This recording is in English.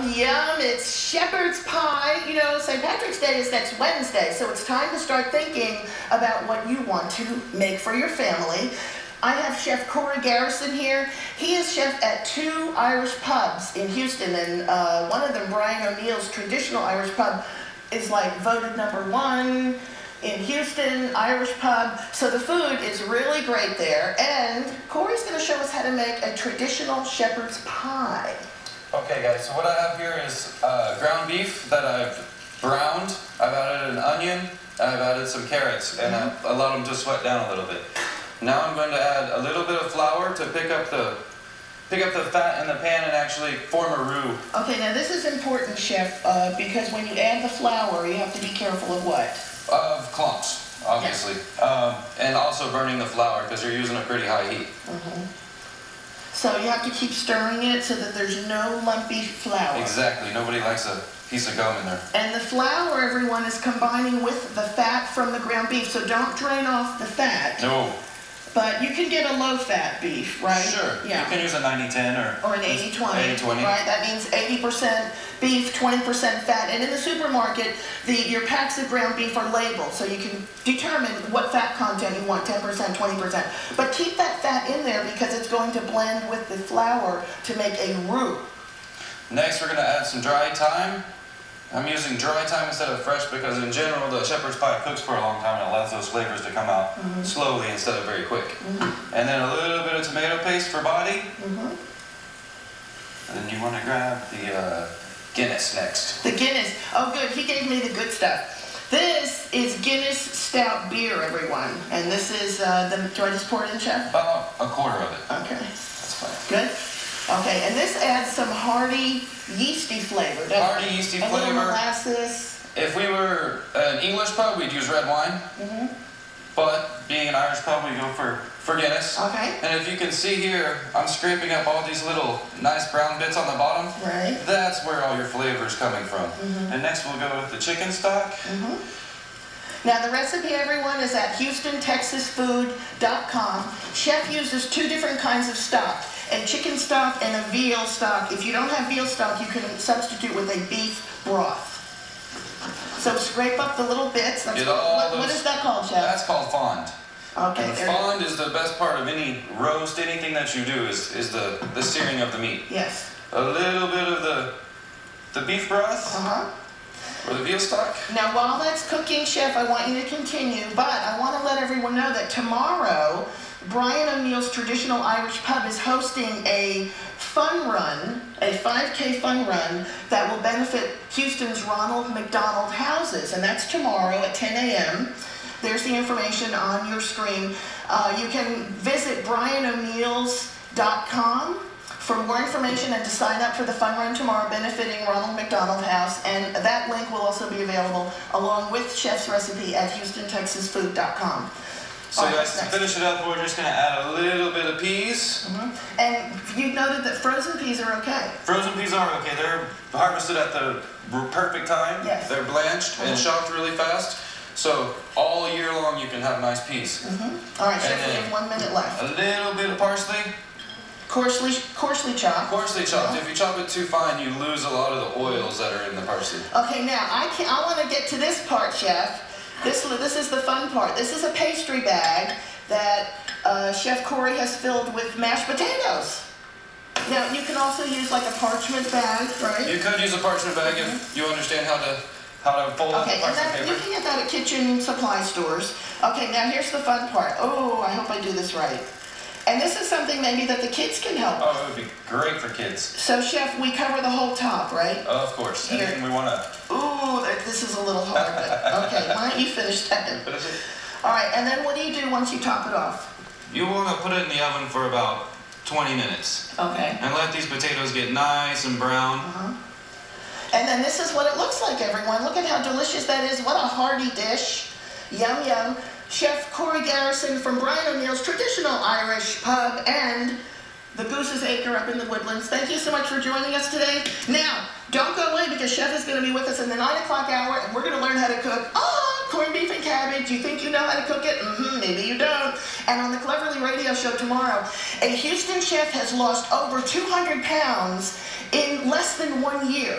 Yum, yum. It's shepherd's pie. You know, St. Patrick's Day is next Wednesday, so it's time to start thinking about what you want to make for your family. I have Chef Cory Garrison here. He is chef at 2 Irish pubs in Houston, and one of them, Brian O'Neill's Traditional Irish Pub, is like voted #1 in Houston, Irish pub. So the food is really great there, and Cory's going to show us how to make a traditional shepherd's pie. Okay guys, so what I have here is ground beef that I've browned. I've added an onion, and I've added some carrots, and I've allowed them to sweat down a little bit. Now I'm going to add a little bit of flour to pick up the fat in the pan and actually form a roux. Okay, now this is important, Chef, because when you add the flour, you have to be careful of what? Of clumps, obviously. Yes. And also burning the flour because you're using a pretty high heat. So you have to keep stirring it so that there's no lumpy flour. Exactly. Nobody likes a piece of gum in there. And the flour, everyone, is combining with the fat from the ground beef, so don't drain off the fat. No. But you can get a low-fat beef, right? Sure. Yeah. You can use a 90-10 or an 80-20. 80-20. Right? That means 80% beef, 20% fat. And in the supermarket, your packs of ground beef are labeled, so you can determine what fat content you want, 10%, 20%. But keep that fat in there because it's going to blend with the flour to make a roux. Next, we're going to add some dry thyme. I'm using dry thyme instead of fresh because in general the shepherd's pie cooks for a long time and allows those flavors to come out slowly instead of very quick. And then a little bit of tomato paste for body. And then you want to grab the Guinness next. The Guinness. Oh good, he gave me the good stuff. This is Guinness Stout beer, everyone. And this is, do I just pour it in, Chef? About a quarter of it. Okay. That's fine. Good? Okay, and this adds some hearty, yeasty flavor, doesn't it? Hearty, yeasty flavor. A little molasses. If we were an English pub, we'd use red wine. But being an Irish pub, we go for Guinness. Okay. And if you can see here, I'm scraping up all these little nice brown bits on the bottom. Right. That's where all your flavor is coming from. And next we'll go with the chicken stock. Now the recipe, everyone, is at HoustonTexasFood.com. Chef uses 2 different kinds of stock, a chicken stock and a veal stock. If you don't have veal stock, you can substitute with a beef broth. So scrape up the little bits. What is that called, Chef? That's called fond. Okay. And fond is the best part of any roast, anything that you do is the searing of the meat. Yes. A little bit of the beef broth. Or the veal stock. Now while that's cooking, Chef, I want you to continue, but I want to let everyone know that tomorrow, Brian O'Neill's Traditional Irish Pub is hosting a fun run, a 5K fun run that will benefit Houston's Ronald McDonald Houses, and that's tomorrow at 10 a.m. There's the information on your screen. You can visit brianoneills.com for more information and to sign up for the fun run tomorrow benefiting Ronald McDonald House, and that link will also be available along with Chef's recipe at HoustonTexasFood.com. So guys, to finish it up, we're just going to add a little bit of peas. And you noted that frozen peas are okay. Frozen peas are okay. They're harvested at the perfect time. Yes. They're blanched and chopped really fast. So all year long you can have nice peas. All right, Chef, we have 1 minute left. A little bit of parsley. Coarsely chopped. Coarsely chopped. If you chop it too fine, you lose a lot of the oils that are in the parsley. Okay, now I want to get to this part, Chef. This is the fun part. This is a pastry bag that Chef Cory has filled with mashed potatoes. Now you can also use like a parchment bag, right? You could use a parchment bag if you understand how to fold out the parchment paper. You can get that at kitchen supply stores. Okay, now here's the fun part. Oh, I hope I do this right. And this is something maybe that the kids can help with. Oh, it would be great for kids. So, Chef, we cover the whole top, right? Of course. And then we want to... Ooh, this is a little hard, but okay. Why don't you finish that? All right, and then what do you do once you top it off? You want to put it in the oven for about 20 minutes. Okay. And let these potatoes get nice and brown. And then this is what it looks like, everyone. Look at how delicious that is. What a hearty dish. Yum, yum. Chef Cory Garrison from Brian O'Neill's Traditional Irish Pub and the Goose's Acre up in the Woodlands. Thank you so much for joining us today. Now, don't go away because Chef is going to be with us in the 9 o'clock hour and we're going to learn how to cook corned beef and cabbage. You think you know how to cook it? Maybe you don't. And on the Cleverly Radio Show tomorrow, a Houston chef has lost over 200 pounds in less than 1 year.